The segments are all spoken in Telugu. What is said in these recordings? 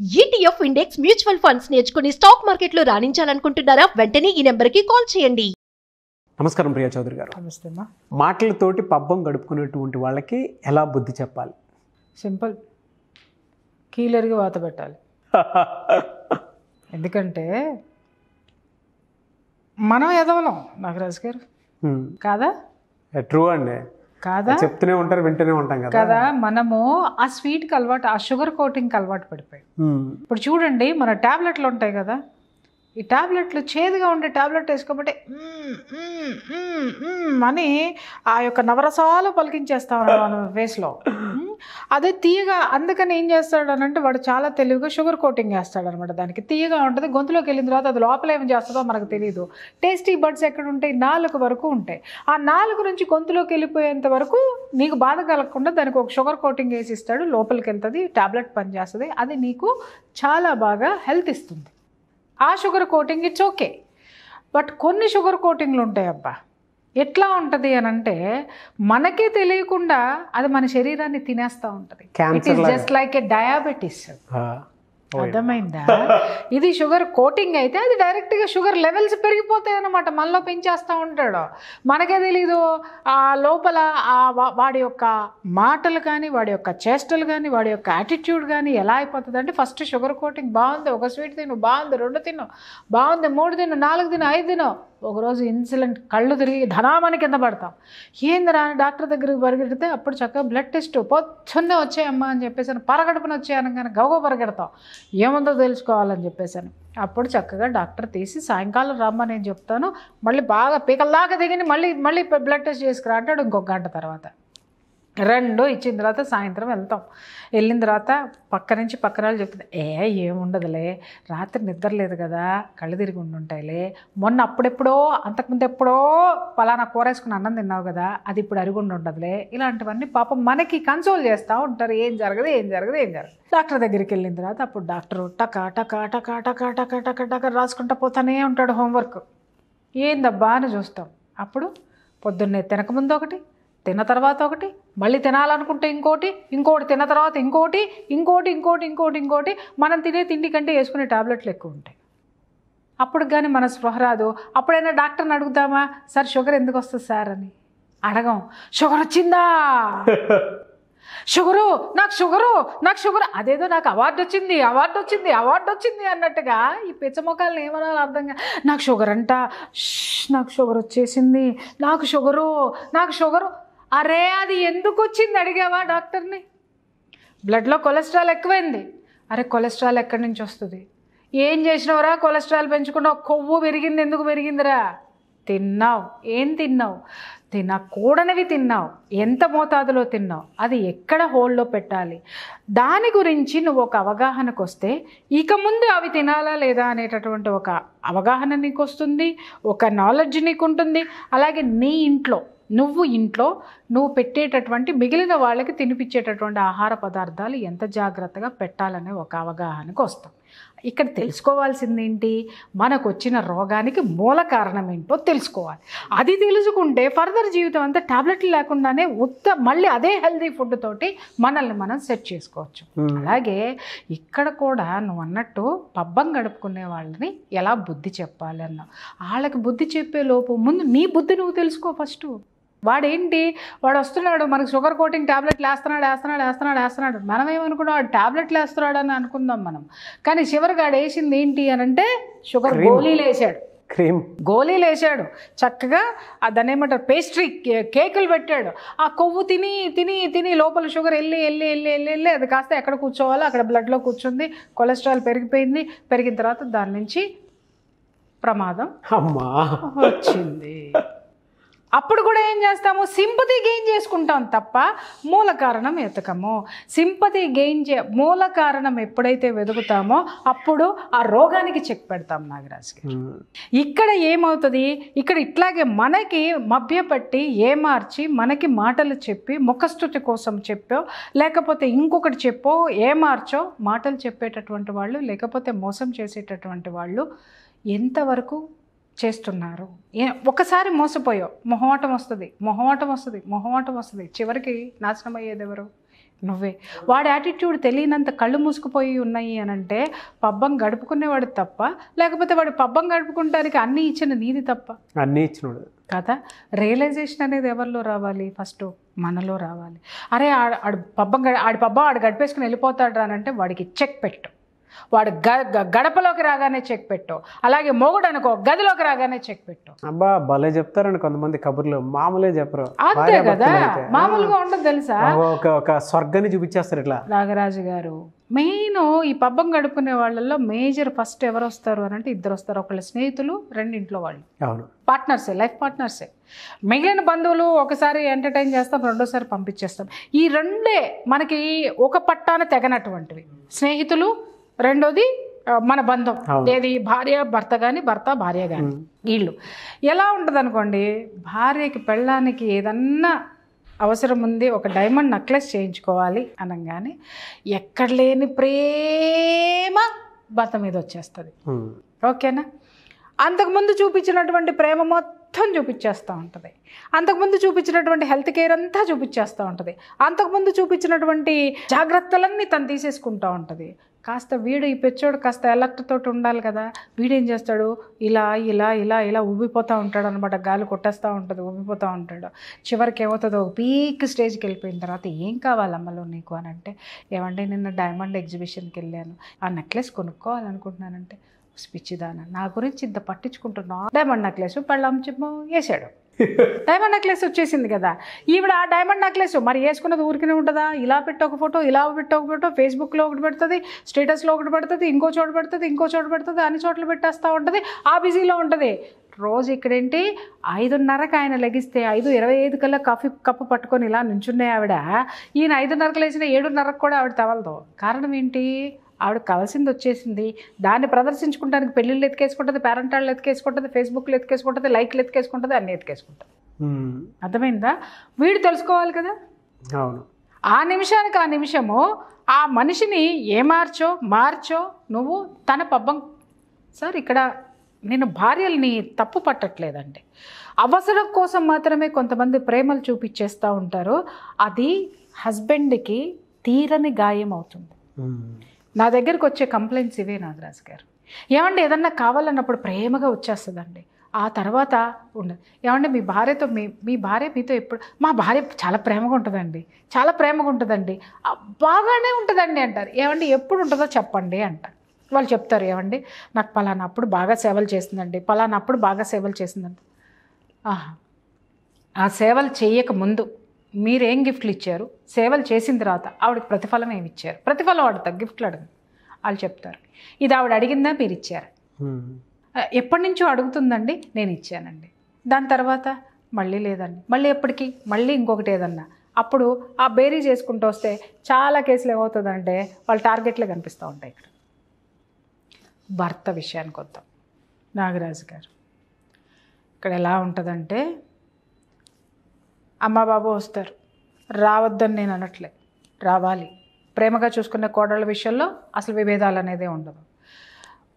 ETF ఇండెక్స్ మ్యూచువల్ ఫండ్స్ నేర్చుకుని స్టాక్ మార్కెట్లో రాణించాలనుకుంటున్నారా? వెంటనే ఈ నెంబర్కి కాల్ చేయండి. నమస్కారం ప్రియా చౌదరి గారు. నమస్తే అమ్మా. మాటలతోటి పబ్బం గడుపుకునేటువంటి వాళ్ళకి ఎలా బుద్ధి చెప్పాలి? సింపుల్, కీలర్గా వాత పెట్టాలి. ఎందుకంటే మనం ఎదవలం నాగరాజు గారు కాదా? ట్రూ అండి. కాదా? చెప్తూనే ఉంటారు, వింటూనే ఉంటాం కదా. మనము ఆ స్వీట్కి అలవాటు, ఆ షుగర్ కోటింగ్కి అలవాటు పడిపోయాం. ఇప్పుడు చూడండి, మన ట్యాబ్లెట్లు ఉంటాయి కదా, ఈ ట్యాబ్లెట్లు చేదుగా ఉండే ట్యాబ్లెట్ వేసుకోబట్టే అని ఆ యొక్క నవరసాలు పలికించేస్తాం మన ఫేస్లో. అదే తీయగా, అందుకని ఏం చేస్తాడు అని అంటే వాడు చాలా తెలివిగా షుగర్ కోటింగ్ వేస్తాడు అనమాట. దానికి తీయగా ఉంటుంది, గొంతులోకి వెళ్ళిన తర్వాత అది లోపల ఏం చేస్తుందో మనకు తెలియదు. టేస్టీ బడ్స్ ఎక్కడ ఉంటాయి? నాలుగు వరకు ఉంటాయి. ఆ నాలుగు నుంచి గొంతులోకి వెళ్ళిపోయేంత వరకు నీకు బాధ కలగకుండా దానికి ఒక షుగర్ కోటింగ్ వేసి ఇస్తాడు. లోపలికి వెళ్తుంది, ట్యాబ్లెట్ పనిచేస్తుంది, అది నీకు చాలా బాగా హెల్త్ ఇస్తుంది. ఆ sugar coating it's okay. But కొన్ని షుగర్ కోటింగ్లు ఉంటాయి అబ్బా, ఎట్లా ఉంటుంది అని అంటే మనకే తెలియకుండా అది మన శరీరాన్ని తినేస్తూ ఉంటుంది. It is just like a diabetes. అర్థమైందా? ఇది షుగర్ కోటింగ్ అయితే అది డైరెక్ట్గా షుగర్ లెవెల్స్ పెరిగిపోతాయి అన్నమాట, మనలో పెంచేస్తూ ఉంటాడు. మనకే తెలీదు. ఆ లోపల వాడి యొక్క మాటలు కానీ, వాడి యొక్క చేష్టలు కానీ, వాడి యొక్క యాటిట్యూడ్ కానీ ఎలా అయిపోతుంది అంటే, ఫస్ట్ షుగర్ కోటింగ్ బాగుంది, ఒక స్వీట్ తిను, బాగుంది 2 తిను, బాగుంది 3 తిను, 4 తిను, 5 తిను. ఒకరోజు ఇన్సులిన్ కళ్ళు తిరిగి ధనామని కింద పడతాం. ఏందిరా డాక్టర్ దగ్గరికి పరిగెడితే అప్పుడు చక్కగా బ్లడ్ టెస్ట్ పొద్దున్నే వచ్చాయమ్మా అని చెప్పేసాను, పరగడుపున వచ్చాయని కానీ గౌగ పరిగెడతాం, ఏముందో తెలుసుకోవాలని చెప్పేసాను. అప్పుడు చక్కగా డాక్టర్ తీసి సాయంకాలం రమ్మని నేను చెప్తాను, మళ్ళీ బాగా పీకల్లాగా దిగిని మళ్ళీ బ్లడ్ టెస్ట్ చేసుకురా అంటాడు. ఇంకొక గంట తర్వాత 2 ఇచ్చిన తర్వాత సాయంత్రం వెళ్తాం. వెళ్ళిన తర్వాత పక్కన వాళ్ళు చెప్తుంది, ఏముండదులే, రాత్రి నిద్ర లేదు కదా, కళ్ళు తిరిగి ఉండుంటాయిలే, మొన్న అంతకుముందు ఎప్పుడో పలానా కూర వేసుకుని అన్నం తిన్నావు కదా, అది ఇప్పుడు అరుగుండి ఉండదులే. ఇలాంటివన్నీ పాపం మనకి కన్సోల్ చేస్తూ ఉంటారు. ఏం జరగదు. డాక్టర్ దగ్గరికి వెళ్ళిన తర్వాత అప్పుడు డాక్టర్ టక రాసుకుంటా పోతానే ఉంటాడు హోంవర్క్. ఏందబ్బా అని చూస్తాం. అప్పుడు పొద్దున్నే తినకముందు ఒకటి, తిన్న తర్వాత ఒకటి, మళ్ళీ తినాలనుకుంటే ఇంకోటి తిన్న తర్వాత ఇంకోటి. మనం తినే తిండి కంటే వేసుకునే టాబ్లెట్లు ఎక్కువ ఉంటాయి. అప్పుడు కానీ మన స్పృహ రాదు. అప్పుడైనా డాక్టర్ని అడుగుతామా, సార్ షుగర్ ఎందుకు వస్తుంది సార్ అని? అడగం. షుగర్ వచ్చిందా, నాకు షుగరు, అదేదో నాకు అవార్డు వచ్చింది అన్నట్టుగా ఈ పిచ్చమొక్కల్ని ఏమన్నా అర్థంగా, నాకు షుగర్ అంట, నాకు షుగర్ వచ్చేసింది, నాకు షుగరు. అరే అది ఎందుకు వచ్చింది అడిగావా డాక్టర్ని? బ్లడ్లో కొలెస్ట్రాల్ ఎక్కువైంది. అరే కొలెస్ట్రాల్ ఎక్కడి నుంచి వస్తుంది? ఏం చేసినవరా కొలెస్ట్రాల్ పెంచుకున్నావు? కొవ్వు పెరిగింది. ఎందుకు పెరిగిందిరా? తిన్నావు. ఏం తిన్నావు? తినకూడనివి తిన్నావు. ఎంత మోతాదులో తిన్నావు? అది ఎక్కడ హోల్డ్లో పెట్టాలి? దాని గురించి నువ్వు ఒక అవగాహనకు వస్తే ఇక ముందు అవి తినాలా లేదా అనేటటువంటి ఒక అవగాహన నీకు వస్తుంది, ఒక నాలెడ్జ్ నీకు ఉంటుంది. అలాగే నీ ఇంట్లో నువ్వు పెట్టేటటువంటి మిగిలిన వాళ్ళకి తినిపించేటటువంటి ఆహార పదార్థాలు ఎంత జాగ్రత్తగా పెట్టాలనే ఒక అవగాహనకు వస్తాం. ఇక్కడ తెలుసుకోవాల్సింది ఏంటి? మనకు వచ్చిన రోగానికి మూల కారణం ఏంటో తెలుసుకోవాలి. అది తెలుసుకుంటే ఫర్దర్ జీవితం అంతా టాబ్లెట్లు లేకుండానే మళ్ళీ అదే హెల్తీ ఫుడ్ తోటి మనల్ని మనం సెట్ చేసుకోవచ్చు. అలాగే ఇక్కడ కూడా నువ్వు అన్నట్టు పబ్బం గడుపుకునే వాళ్ళని ఎలా బుద్ధి చెప్పాలి అన్నావు. వాళ్ళకి బుద్ధి చెప్పే లోపు ముందు నీ బుద్ధి నువ్వు తెలుసుకో ఫస్ట్. వాడు వస్తున్నాడు, మనకు షుగర్ కోటింగ్ ట్యాబ్లెట్లు వేస్తున్నాడు. మనం ఏమనుకున్నాం, వాడు ట్యాబ్లెట్లు వేస్తున్నాడు అని అనుకుందాం మనం. కానీ చివరికి వాడు వేసింది ఏంటి అని అంటే షుగర్ గోళీలు వేసాడు. చక్కగా దాన్ని ఏమంటారు, పేస్ట్రీ కేకులు పెట్టాడు. ఆ కొవ్వు తిని లోపల షుగర్ వెళ్ళి అది కాస్త ఎక్కడ కూర్చోవాలో అక్కడ బ్లడ్లో కూర్చుంది. కొలెస్ట్రాల్ పెరిగిన తర్వాత దాని నుంచి ప్రమాదం వచ్చింది. అప్పుడు కూడా ఏం చేస్తాము? సింపతి గెయిన్ చేసుకుంటాం తప్ప మూల కారణం ఎతకము. మూల కారణం ఎప్పుడైతే వెతుకుతామో అప్పుడు ఆ రోగానికి చెక్ పెడతాం నాగరాజ్ గారు. ఇక్కడ ఏమవుతుంది? ఇక్కడ ఇట్లాగే మనకి మభ్యపట్టి ఏమార్చి మనకి మాటలు చెప్పి ముఖస్తుతి కోసం చెప్పో, లేకపోతే ఇంకొకటి చెప్పో, ఏమార్చో మాటలు చెప్పేటటువంటి వాళ్ళు, లేకపోతే మోసం చేసేటటువంటి వాళ్ళు ఎంతవరకు చేస్తున్నారు? ఒకసారి మోసపోయావు, మొహమాటం వస్తుంది. చివరికి నాశనం అయ్యేది ఎవరు? నువ్వే. వాడి యాటిట్యూడ్ తెలియనంత కళ్ళు మూసుకుపోయి ఉన్నాయి అని అంటే పబ్బం గడుపుకునేవాడు తప్ప, లేకపోతే వాడు పబ్బం గడుపుకుంటానికి అన్నీ ఇచ్చిన నీది తప్ప? అన్నీ ఇచ్చినోడు కదా. రియలైజేషన్ అనేది ఎవరిలో రావాలి? ఫస్ట్ మనలో రావాలి. అరే ఆడు పబ్బం ఆడు గడిపేసుకుని వెళ్ళిపోతాడు అని అంటే వాడికి చెక్ పెట్టు. వాడు గడపలోకి రాగానే చెక్ పెట్టు. అలాగే మొగుడు అనుకో, గదిలోకి రాగానే చెక్ పెట్టు. అబ్బా భలే చెప్తారండి కొంతమంది కబుర్లు, మామూలే చెప్పరు. అంతే కదా, మామూలుగా ఉండదు తెలుసా. ఒక స్వర్గాన్ని చూపించేస్తారు ఇట్లా. నాగరాజు గారు మెయిన్ ఈ పబ్బం గడుపుకునే వాళ్ళల్లో మేజర్ ఫస్ట్ ఎవరు వస్తారు అని అంటే ఇద్దరు వస్తారు. ఒకళ్ళ స్నేహితులు, రెండింట్లో వాళ్ళు. అవును, పార్ట్నర్సే, లైఫ్ పార్ట్నర్సే. మిగిలిన బంధువులు ఒకసారి ఎంటర్టైన్ చేస్తాం, రెండోసారి పంపించేస్తాం. ఈ రెండే మనకి ఒక పట్టాన తెగనటువంటివి. స్నేహితులు, రెండోది మన బంధం. ఏది? భార్య భర్త కానీ, భర్త భార్య కానీ. వీళ్ళు ఎలా ఉంటుంది అనుకోండి, భార్యకి పెళ్ళానికి ఏదన్నా అవసరం ఉంది, ఒక డైమండ్ నెక్లెస్ చేయించుకోవాలి అనగానే ఎక్కడ లేని ప్రేమ భర్త మీద వచ్చేస్తుంది. ఓకేనా? అంతకుముందు చూపించినటువంటి ప్రేమ మొత్తం చూపించేస్తూ ఉంటుంది. అంతకుముందు చూపించినటువంటి హెల్త్ కేర్ అంతా చూపించేస్తూ ఉంటుంది. అంతకుముందు చూపించినటువంటి జాగ్రత్తలన్నీ తను తీసేసుకుంటూ ఉంటుంది. కాస్త వీడు, ఈ పెచ్చోడు కాస్త ఎలర్ట్ తోటి ఉండాలి కదా. వీడేం చేస్తాడు? ఇలా ఇలా ఇలా ఇలా ఉబ్బిపోతూ ఉంటాడు అనమాట. గాలి కొట్టేస్తూ ఉంటుంది, ఉబ్బిపోతూ ఉంటాడు. చివరికి ఏమవుతుందో, పీక్ స్టేజ్కి వెళ్ళిపోయిన తర్వాత ఏం కావాలమ్మలో నీకు అని అంటే, ఏమంటే నిన్న డైమండ్ ఎగ్జిబిషన్కి వెళ్ళాను, ఆ నెక్లెస్ కొనుక్కోవాలనుకుంటున్నానంటే, పిచ్చిదాన నా గురించి ఇంత పట్టించుకుంటున్నా. డైమండ్ నెక్లెస్ పెళ్ళాం చెప్పు వేసాడు. డైమండ్ నెక్లెస్ వచ్చేసింది కదా. ఈవిడ ఆ డైమండ్ నెక్లెస్ మరి వేసుకున్నది ఊరికనే ఉంటుందా? ఇలా పెట్టి ఒక ఫోటో, ఇలా పెట్టి ఒక ఫోటో, ఫేస్బుక్లో ఒకటి పెడుతుంది, స్టేటస్లో ఒకటి పెడుతుంది, ఇంకో చోట పెడుతుంది, ఇంకో చోట పెడుతుంది, అన్ని చోట్ల పెట్టేస్తూ ఉంటుంది. ఆ బిజీలో ఉంటుంది. రోజు ఇక్కడేంటి 5:30కి ఆయన లెగిస్తే 5:25 కల్లా కాఫీ కప్పు పట్టుకొని ఇలా నుంచున్నాయి ఆవిడ. ఈయన 5:30కి లేచిన 7:30కి కూడా ఆవిడ తవలదు. కారణం ఏంటి? ఆవిడ కావాల్సింది వచ్చేసింది. దాన్ని ప్రదర్శించుకుంటానికి పెళ్ళిళ్ళు ఎత్తుకేసుకుంటుంది, పేరెంటాళ్ళు ఎత్తుకేసుకుంటుంది, ఫేస్బుక్లో ఎత్తుకేసుకుంటుంది, లైక్లు ఎత్తుకేసుకుంటుంది, అన్నీ ఎత్తుకేసుకుంటుంది. అర్థమైందా? వీడు తెలుసుకోవాలి కదా. అవును. ఆ నిమిషానికి ఆ నిమిషము ఆ మనిషిని మార్చో నువ్వు తన పబ్బం. సార్ ఇక్కడ నేను భార్యల్ని తప్పు పట్టట్లేదండి. అవసరం కోసం మాత్రమే కొంతమంది ప్రేమలు చూపించేస్తూ ఉంటారు. అది హస్బెండ్కి తీరని గాయం అవుతుంది. నా దగ్గరకు వచ్చే కంప్లైంట్స్ ఇవే నాగరాజు గారు. ఏమంటే ఏదన్నా కావాలన్నప్పుడు ప్రేమగా వచ్చేస్తుందండి, ఆ తర్వాత ఉండదు. ఏమంటే మీ భార్యతో మీ భార్య మీతో ఎప్పుడు, మా భార్య చాలా ప్రేమగా ఉంటుందండి, చాలా ప్రేమగా ఉంటుందండి, బాగానే ఉంటుందండి అంటారు. ఏమంటే ఎప్పుడు ఉంటుందో చెప్పండి అంటారు. వాళ్ళు చెప్తారు, ఏమండి నాకు పలానప్పుడు బాగా సేవలు చేస్తుందండి, పలానప్పుడు బాగా సేవలు చేసిందండి. ఆ సేవలు చేయకముందు మీరేం గిఫ్ట్లు ఇచ్చారు, సేవలు చేసిన తర్వాత ఆవిడకి ప్రతిఫలం ఏమి ఇచ్చారు, ప్రతిఫలం అడుగుతారు, గిఫ్ట్లు అడగదు. వాళ్ళు చెప్తారు, ఇది ఆవిడ అడిగిందా మీరు ఇచ్చారు, ఎప్పటి నుంచో అడుగుతుందండి నేను ఇచ్చానండి, దాని తర్వాత మళ్ళీ లేదండి, మళ్ళీ ఎప్పటికీ మళ్ళీ ఇంకొకటి ఏదన్నా. అప్పుడు ఆ బేరీ చేసుకుంటూ వస్తే చాలా కేసులు ఏమవుతుందంటే వాళ్ళ టార్గెట్లే కనిపిస్తూ ఉంటాయి. ఇక్కడ భర్త విషయానికి వద్దాం నాగరాజు గారు. ఇక్కడ ఎలా ఉంటుందంటే అమ్మ బాబు వస్తారు, రావద్దని నేను అనట్లే, రావాలి. ప్రేమగా చూసుకునే కోడళ్ళ విషయంలో అసలు విభేదాలు అనేదే ఉండదు.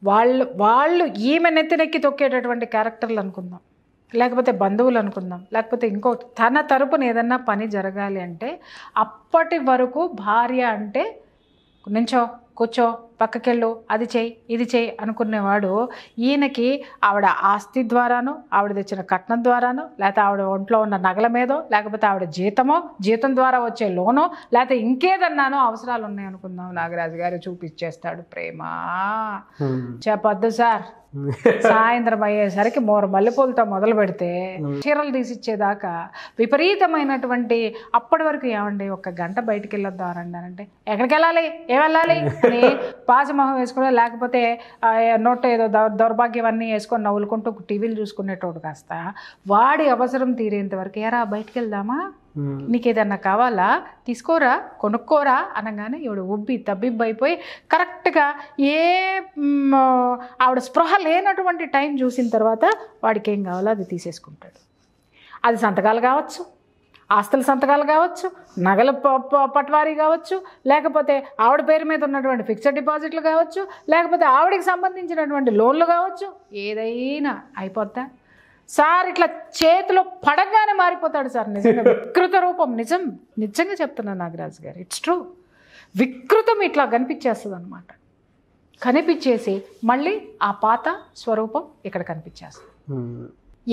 వాళ్ళు ఈమె నెత్తినెక్కి తొక్కేటటువంటి క్యారెక్టర్లు అనుకుందాం, లేకపోతే బంధువులు అనుకుందాం, లేకపోతే ఇంకో తన తరపున ఏదన్నా పని జరగాలి అంటే అప్పటి వరకు భార్య అంటే నించో కూర్చో పక్కకెళ్ళు అది చేయి ఇది చేయి అనుకునేవాడు ఈయనకి ఆవిడ ఆస్తి ద్వారానో, ఆవిడ తెచ్చిన కట్నం ద్వారానో, లేకపోతే ఆవిడ ఒంట్లో ఉన్న నగల మీదో, లేకపోతే ఆవిడ జీతం ద్వారా వచ్చే లోనో, లేకపోతే ఇంకేదన్నానో అవసరాలు ఉన్నాయి అనుకుందాం, నాగరాజు గారు చూపించేస్తాడు ప్రేమ. చెప్పొద్దు సార్, సాయంత్రం అయ్యేసరికి మోర మల్లెపూలతో మొదలు పెడితే చీరలు తీసిచ్చేదాకా విపరీతమైనటువంటి. అప్పటి వరకు ఏమండి ఒక్క గంట బయటికి వెళ్ళొద్దామండి అంటే ఎక్కడికి వెళ్ళాలి, ఏం వెళ్ళాలి అని పాజమొహం వేసుకుని, లేకపోతే నోట్ ఏదో దౌర్భాగ్యవన్నీ వేసుకొని నవ్వులుకుంటూ టీవీలు చూసుకునేటోడు కాస్త వాడి అవసరం తీరేంత వరకు ఏరా బయటికి వెళ్దామా, నీకేదన్నా కావాలా తీసుకోరా కొనుక్కోరా అనగానే ఈవిడ ఉబ్బి తబ్బిబ్బైపోయి కరెక్ట్గా ఆవిడ స్పృహ లేనటువంటి టైం చూసిన తర్వాత వాడికి ఏం కావాలో అది తీసేసుకుంటాడు. అది సంతకాలు కావచ్చు, ఆస్తుల సంతకాలు కావచ్చు, నగల పట్వారీ కావచ్చు, లేకపోతే ఆవిడ పేరు మీద ఉన్నటువంటి ఫిక్స్డ్ డిపాజిట్లు కావచ్చు, లేకపోతే ఆవిడకి సంబంధించినటువంటి లోన్లు కావచ్చు, ఏదైనా అయిపోద్దా. సార్ ఇట్లా చేతిలో పడంగానే మారిపోతాడు సార్. నిజంగా వికృత రూపం. నిజంగా చెప్తున్నాను నాగరాజు గారు, ఇట్స్ ట్రూ. వికృతం ఇట్లా కనిపించేస్తుంది అనమాట. కనిపించేసి మళ్ళీ ఆ పాత స్వరూపం ఇక్కడ కనిపించేస్తుంది.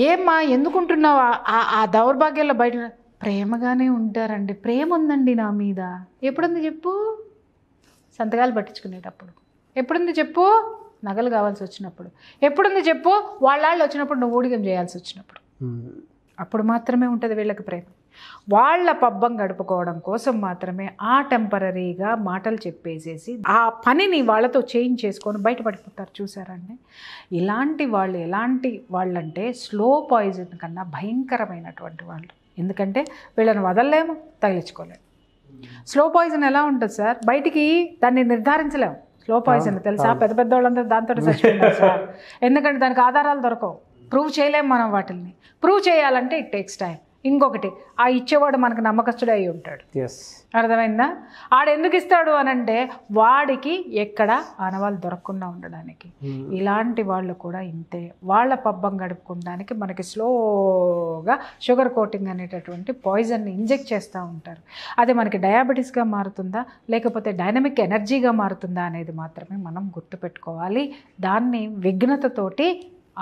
ఏమ్మా ఎందుకుంటున్నావు ఆ దౌర్భాగ్యంలో బయట? ప్రేమగానే ఉంటారండి, ప్రేమ ఉందండి నా మీద. ఎప్పుడుంది చెప్పు? సంతకాలు పట్టించుకునేటప్పుడు. ఎప్పుడుంది చెప్పు? నగలు కావాల్సి వచ్చినప్పుడు. ఎప్పుడుంది చెప్పు? వాళ్ళాళ్ళు వచ్చినప్పుడు నువ్వు ఊడిగం చేయాల్సి వచ్చినప్పుడు. అప్పుడు మాత్రమే ఉంటుంది వీళ్ళకి ప్రేమ. వాళ్ళ పబ్బం గడుపుకోవడం కోసం మాత్రమే ఆ టెంపరీగా మాటలు చెప్పేసేసి ఆ పనిని వాళ్ళతో చేంజ్ చేసుకొని బయటపడిపోతారు. చూసారండి, ఇలాంటి వాళ్ళు ఎలాంటి వాళ్ళంటే స్లో పాయిజన్ కన్నా భయంకరమైనటువంటి వాళ్ళు. ఎందుకంటే వీళ్ళని వదలలేము, తగిలించుకోలేము. స్లో పాయిజన్ ఎలా ఉంటుంది సార్? బయటికి దాన్ని నిర్ధారించలేము. స్లో పాయిజన్ తెలుసా? పెద్ద పెద్ద వాళ్ళందరూ దాంతో చచ్చిపోయినారు సార్. ఎందుకంటే దానికి ఆధారాలు దొరకవు, ప్రూవ్ చేయలేము మనం వాటిని. ప్రూవ్ చేయాలంటే ఇట్ టేక్స్ టైం. ఇంకొకటి, ఆ ఇచ్చేవాడు మనకు నమ్మకస్తుడే అయి ఉంటాడు. అర్థమైందా? ఆడెందుకు ఇస్తాడు అనంటే వాడికి ఎక్కడ ఆనవాళ్ళు దొరకకుండా ఉండడానికి. ఇలాంటి వాళ్ళు కూడా ఇంతే. వాళ్ళ పబ్బం గడుపుకోవడానికి మనకి స్లోగా షుగర్ కోటింగ్ అనేటటువంటి పాయిజన్ని ఇంజెక్ట్ చేస్తూ ఉంటారు. అది మనకి డయాబెటీస్గా మారుతుందా లేకపోతే డైనమిక్ ఎనర్జీగా మారుతుందా అనేది మాత్రమే మనం గుర్తుపెట్టుకోవాలి. దాన్ని విఘ్నతతోటి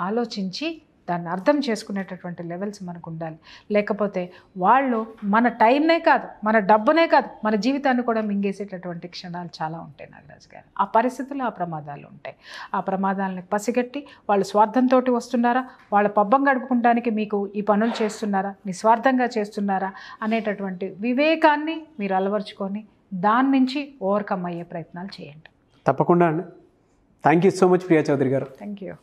ఆలోచించి దాన్ని అర్థం చేసుకునేటటువంటి లెవెల్స్ మనకు ఉండాలి. లేకపోతే వాళ్ళు మన టైంనే కాదు, మన డబ్బునే కాదు, మన జీవితాన్ని కూడా మింగేసేటటువంటి క్షణాలు చాలా ఉంటాయి నాగరాజు గారు. ఆ పరిస్థితుల్లో ఆ ప్రమాదాలు ఉంటాయి. ఆ ప్రమాదాలని పసిగట్టి వాళ్ళు స్వార్థంతో వస్తున్నారా, వాళ్ళ పబ్బం గడుపుకోవడానికి మీకు ఈ పనులు చేస్తున్నారా, నిస్వార్థంగా చేస్తున్నారా అనేటటువంటి వివేకాన్ని మీరు అలవర్చుకొని దాని నుంచి ఓవర్కమ్ అయ్యే ప్రయత్నాలు చేయండి. తప్పకుండా అండి. Thank you so much Priya Chowdary గారు. Thank you.